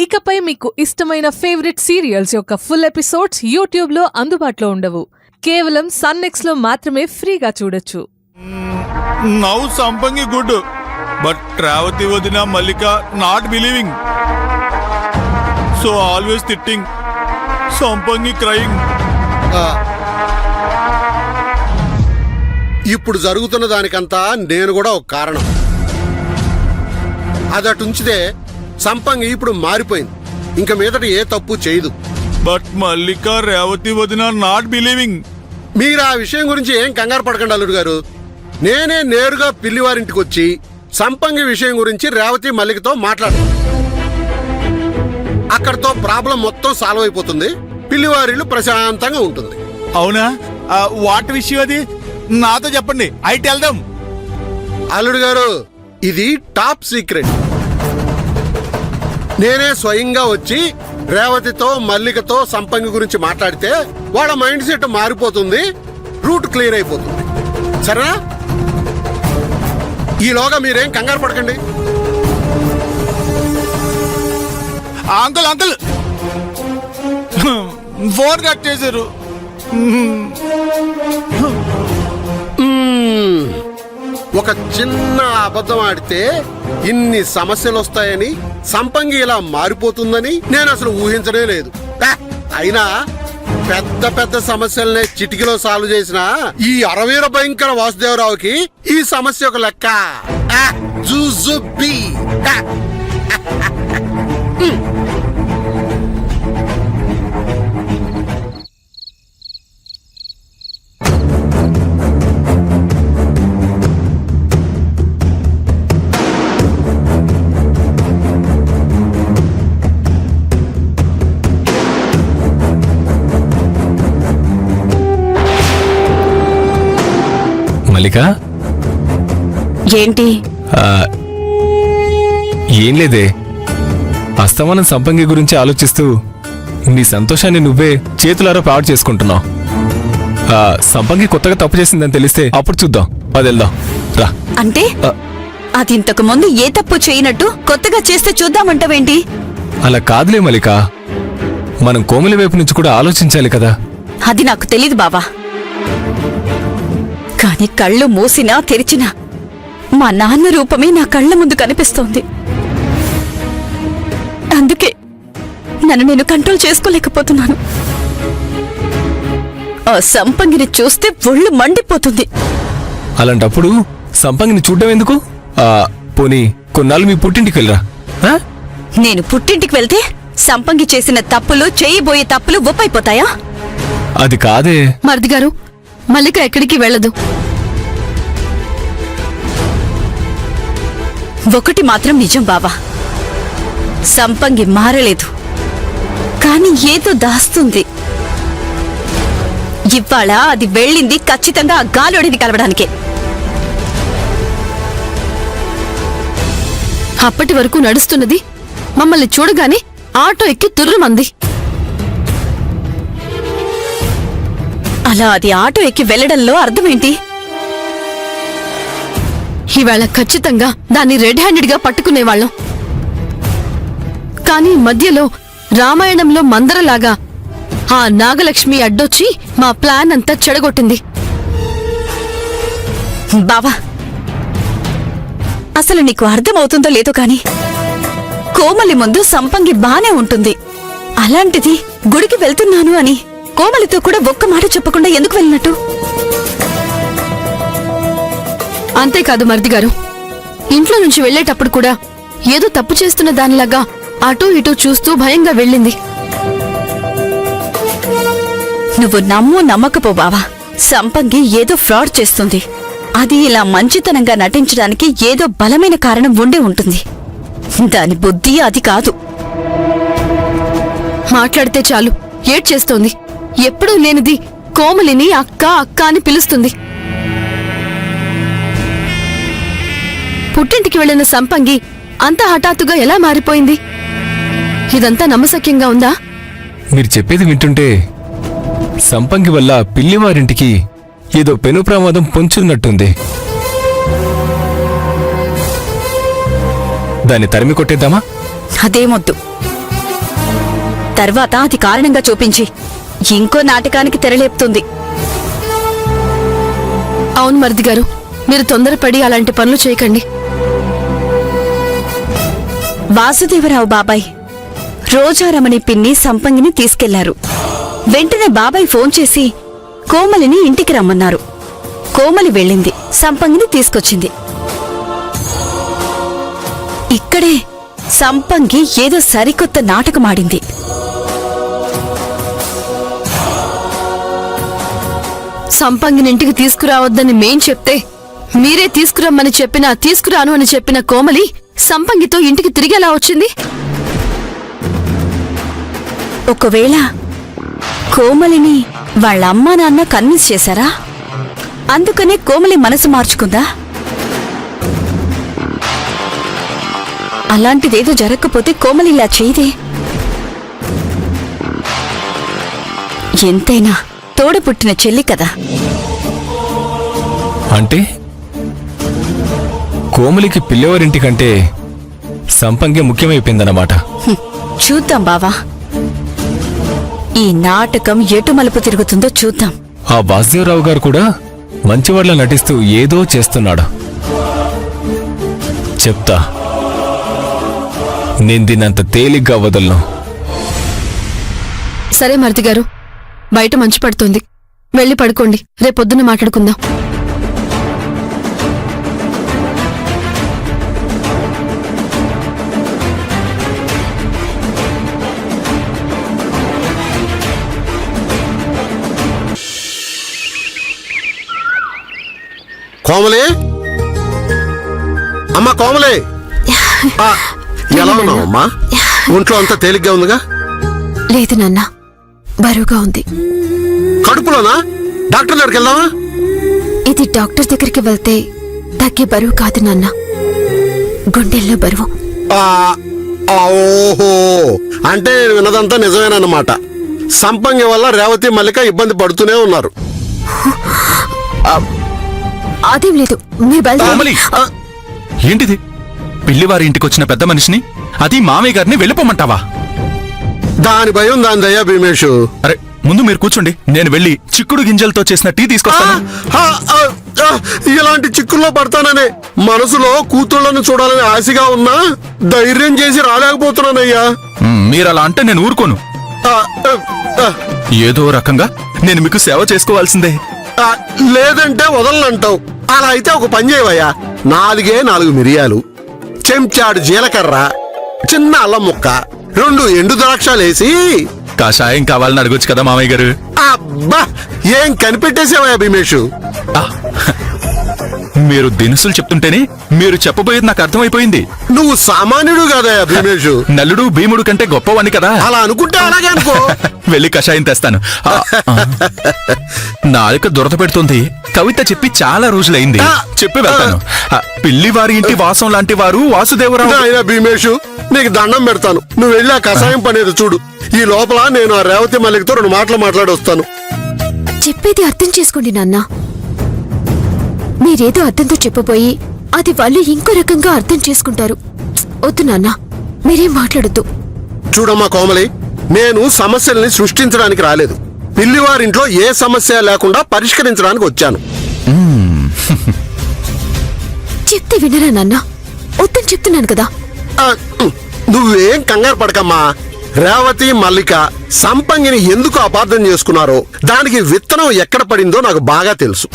ఇకపై మీకు ఇష్టమైన ఫేవరెట్ సీరియల్స్ యొక్క ఫుల్ ఎపిసోడ్స్ యూట్యూబ్లో అందుబాటులో ఉండవు. కేవలం సన్నెక్స్లో మాత్రమే ఫ్రీగా చూడొచ్చు. నౌ సంపంగి గుడ్ బట్ రేవతి వదిన మల్లిక నాట్ బిలీవింగ్. సో ఆల్వేస్ తిట్టింగ్, సంపంగి క్రయింగ్. ఇప్పుడు జరుగుతున్న దానికంతా నేను కూడా ఒక కారణం. అదటుంచితే సంపంగి ఇప్పుడు మారిపోయింది. ఇంక మీదట ఏ తప్పు చేయదు. బట్ మల్లిక రేవతి వదిన నాట్ బిలీవింగ్. మీరు ఆ విషయం గురించి ఏం కంగారు పడకండి అల్లుడు గారు. నేనే నేరుగా పిల్లివారింటికి వచ్చి సంపంగి విషయం గురించి రేవతి మల్లికతో మాట్లాడతాను. అక్కడతో ప్రాబ్లం మొత్తం సాల్వ్ అయిపోతుంది. పిల్లివారిల్లు ప్రశాంతంగా ఉంటుంది. అవునా? వాట్ విషయం అది? నాతో చెప్పండి, ఐ టెల్ దెమ్. అల్లుడు గారు, ఇది టాప్ సీక్రెట్. నేనే స్వయంగా వచ్చి రేవతితో మల్లికతో సంపంగి గురించి మాట్లాడితే వాళ్ళ మైండ్ సెట్ మారిపోతుంది, రూట్ క్లియర్ అయిపోతుంది. సరేనా? ఈలోగా మీరేం కంగారు పడకండి. అంకుల్ అంకుల్ ఫోన్ కట్ చేశారు. ఒక చిన్న అబద్ధం ఆడితే ఇన్ని సమస్యలు వస్తాయని, సంపంగి ఇలా మారిపోతుందని నేను అసలు ఊహించనే లేదు. అయినా పెద్ద పెద్ద సమస్యలనే చిటికలో సాల్వ్ చేసిన ఈ అరవీర భయంకర వాసుదేవరావుకి ఈ సమస్య ఒక లెక్క. జూజుబీ. మల్లిక, ఏంటి? ఏం లేదే, అస్తమానం సంపంగి గురించి ఆలోచిస్తూ నీ సంతోషాన్ని నువ్వే చేతులారా పాడు చేసుకుంటున్నావు. సంపంగి కొత్తగా తప్పు చేసిందని తెలిస్తే అప్పుడు చూద్దాం. అదెళ్దాం రా. అంటే అది ఇంతకు ముందు ఏ తప్పు చేయనట్టు కొత్తగా చేస్తే చూద్దామంటావేంటి? అలా కాదులే మల్లిక, మనం కోమలి వైపు నుంచి కూడా ఆలోచించాలి కదా. అది నాకు తెలీదు బావా. కాని కళ్ళు మూసినా తెరిచినా మా నాన్న రూపమే నా కళ్ళ ముందు కనిపిస్తోంది. అందుకే నన్ను నేను కంట్రోల్ చేసుకోలేకపోతున్నాను. ఆ సంపంగిని చూస్తే ఒళ్ళు మండిపోతుంది. అలాంటప్పుడు సంపంగిని చూడ్డం ఎందుకు? పోనీ కొన్నాళ్ళు మీ పుట్టింటికి వెళ్ళరా. నేను పుట్టింటికి వెళ్తే సంపంగి చేసిన తప్పులు, చేయబోయే తప్పులు ఒప్పైపోతాయా? అది కాదే మరిది గారు, మల్లిక ఎక్కడికి వెళ్ళదు. ఒకటి మాత్రం నిజం బావా, సంపంగి మారలేదు, కాని ఏదో దాస్తుంది. ఇవాళ అది వెళ్ళింది ఖచ్చితంగా ఆ గాలోడిని కలవడానికే. అప్పటి వరకు నడుస్తున్నది మమ్మల్ని చూడగానే ఆటో ఎక్కి తుర్రుమంది. అలా అది ఆటో ఎక్కి వెళ్లడంలో అర్థమేంటి? ఇవాళ ఖచ్చితంగా దాన్ని రెడ్ హ్యాండెడ్ గా పట్టుకునేవాళ్ళం. కానీ మధ్యలో రామాయణంలో మందరలాగా ఆ నాగలక్ష్మి అడ్డొచ్చి మా ప్లాన్ అంతా చెడగొట్టింది. బావా, అసలు నీకు అర్థమవుతుందో లేదో కాని కోమలి ముందు సంపంగి బానే ఉంటుంది. అలాంటిది గుడికి వెళ్తున్నాను అని కోమలితో కూడా ఒక్క మాట చెప్పకుండా ఎందుకు వెళ్ళినట్టు? అంతేకాదు మరిది గారు, ఇంట్లో నుంచి వెళ్లేటప్పుడు కూడా ఏదో తప్పు చేస్తున్న దానిలాగా అటూ ఇటూ చూస్తూ భయంగా వెళ్ళింది. నువ్వు నమ్ము నమ్మకపో బావా, సంపంగి ఏదో ఫ్రాడ్ చేస్తుంది. అది ఇలా మంచితనంగా నటించడానికి ఏదో బలమైన కారణం ఉండే ఉంటుంది. దాని బుద్ధి అది కాదు. మాట్లాడితే చాలు ఏడ్చేస్తోంది. ఎప్పుడూ లేనిది కోమలిని అక్క అక్క అని పిలుస్తుంది. పుట్టింటికి వెళ్లిన సంపంగి అంత హఠాత్తుగా ఎలా మారిపోయింది? ఇదంతా నమ్మశక్యంగా ఉందా? మీరు చెప్పేది వింటుంటే సంపంగి వల్ల పిల్లివారింటికి ఏదో పెను ప్రమాదం పొంచున్నట్టుంది. దాన్ని తరిమి కొట్టేద్దామా? అదేమొద్దు. తర్వాత అది కారణంగా చూపించి ఇంకో నాటకానికి తెరలేపుతుంది. అవును మరిది గారు, మీరు తొందరపడి అలాంటి పనులు చేయకండి. వాసుదేవరావు బాబాయ్ రోజారమణి పిన్ని సంపంగిని తీసుకెళ్లారు. వెంటనే బాబాయ్ ఫోన్ చేసి కోమలిని ఇంటికి రమ్మన్నారు. కోమలి వెళ్ళింది, సంపంగిని తీసుకొచ్చింది. ఇక్కడే సంపంగి ఏదో సరికొత్త నాటకమాడింది. సంపంగిని ఇంటికి తీసుకురావద్దని మేం చెప్తే మీరే తీసుకురమ్మని చెప్పినా తీసుకురాను అని చెప్పిన కోమలి సంపంగితో ఇంటికి తిరిగేలా వచ్చింది. ఒకవేళ కోమలిని వాళ్ళ అమ్మా నాన్న కన్విన్స్ చేశారా? అందుకనే కోమలి మనసు మార్చుకుందా? అలాంటిదేదో జరగకపోతే కోమలి ఇలా చేయదే. ఎంతైనా తోడపుట్టిన చెల్లి కదా. అంటే కోమలికి పిల్లవారింటికంటే సంపంగి ముఖ్యమైపోయిందన్నమాట. చూద్దాం బావా, ఈ నాటకం ఎటు మలుపు తిరుగుతుందో చూద్దాం. ఆ వాసుదేవరావు గారు కూడా మంచివాళ్ళ నటిస్తూ ఏదో చేస్తున్నాడు. చెప్తా, నేను దీన్నంత తేలిగ్గా వదలను. సరే మరిది గారు, బయట మంచు పడుతుంది, వెళ్ళి పడుకోండి. రేపొద్దున మాట్లాడుకుందాం. కోమలి, అమ్మా కోమలి, ఆ, ఎలా ఉన్నావు అమ్మా? ఒంట్లో అంతా తేలిగ్గా ఉందిగా? లేదు నాన్న, బరువుగా ఉంది. కడుపులోనా? డాక్టర్ దగ్గరికి వెళ్దామా? ఇది డాక్టర్ దగ్గరికి వెళ్తే తగ్గే బరువు కాదు నాన్న, గుండెల్లో బరువు. ఆ, ఓహో, అంటే నేను విన్నదంతా నిజమేనన్నమాట. సంపంగి వల్ల రేవతి మల్లిక ఇబ్బంది పడుతూనే ఉన్నారు. అదేం లేదు, మీ కోమలి, ఏంటిది? పిల్లివారి ఇంటికి వచ్చిన పెద్ద మనిషిని, అది మామయ్య గారిని వెళ్ళిపోమంటావా? దాని భయం దాని దయ్యా భీమేషు. అరే ముందు మీరు కూర్చోండి, నేను వెళ్ళి చిక్కుడు గింజలతో చేసిన టీ తీసుకొస్తాను. ఇలాంటి చిక్కుల్లో పడతాననే మనసులో కూతుళ్లను చూడాలని ఆశగా ఉన్నా ధైర్యం చేసి రాలేకపోతున్నానయ్యా. మీరు అలా అంటే నేను ఊరుకోను. ఆ, ఆ, ఆ, ఏదో రకంగా నేను మీకు సేవ చేసుకోవాల్సిందే. ఆ, లేదంటే వదలనంటావు. అలా అయితే ఒక పని చేయవయ్యా. 4 మిరియాలు, చెంచాడు జీలకర్ర, చిన్న అల్లం ముక్క, 2 ఎండు ద్రాక్షాలేసి. కషాయం కావాలని అడగొచ్చు కదా మామయ్య గారు. అబ్బా, ఏం కనిపెట్టేసావయ్యా భీమేషు. ఆ, మీరు దినుసులు చెప్తుంటేనే మీరు చెప్పబోయేది నాకు అర్థమైపోయింది. నువ్వు సామాన్యుడు కాదయ్యా భీమేషు. నల్లుడు భీముడు కంటే గొప్పవాణ్ణి కదా. అలా అనుకుంటే అలాగే అనుకో. వెళ్ళి కషాయం తెస్తాను. నాలుక దురద పెడుతుంది. కవిత చెప్పి చాలా రోజులైంది, చెప్పి వెళ్తాను. పిల్లివారి ఇంటి వాసం లాంటి వారు వాసుదేవరావు. అయినా భీమేషు, నీకు దండం పెడతాను, నువ్వు వెళ్ళి ఆ కషాయం పనేది చూడు. ఈ లోపల నేను ఆ రేవతి మల్లికతో 2 మాటలు మాట్లాడి వస్తాను. చెప్పేది అర్థం చేసుకోండి నాన్న. మీరేదో అర్థంతో చెప్పబోయి అది వాళ్ళు ఇంకో రకంగా అర్థం చేసుకుంటారు. వద్దు నాన్న, మీరేం మాట్లాడొద్దు. చూడమ్మా కోమలి, నేను సమస్యల్ని సృష్టించడానికి రాలేదు. పిల్లివారింట్లో ఏ సమస్య లేకుండా పరిష్కరించడానికి వచ్చాను. చెప్తే వినరా నాన్న? వద్దని చెప్తున్నాను కదా. ఆ, నువ్వేం కంగారు పడకమ్మా. రేవతి మల్లిక సంపంగిని ఎందుకు అపార్థం చేసుకున్నారో దానికి విత్తనం ఎక్కడ పడిందో నాకు బాగా తెలుసు.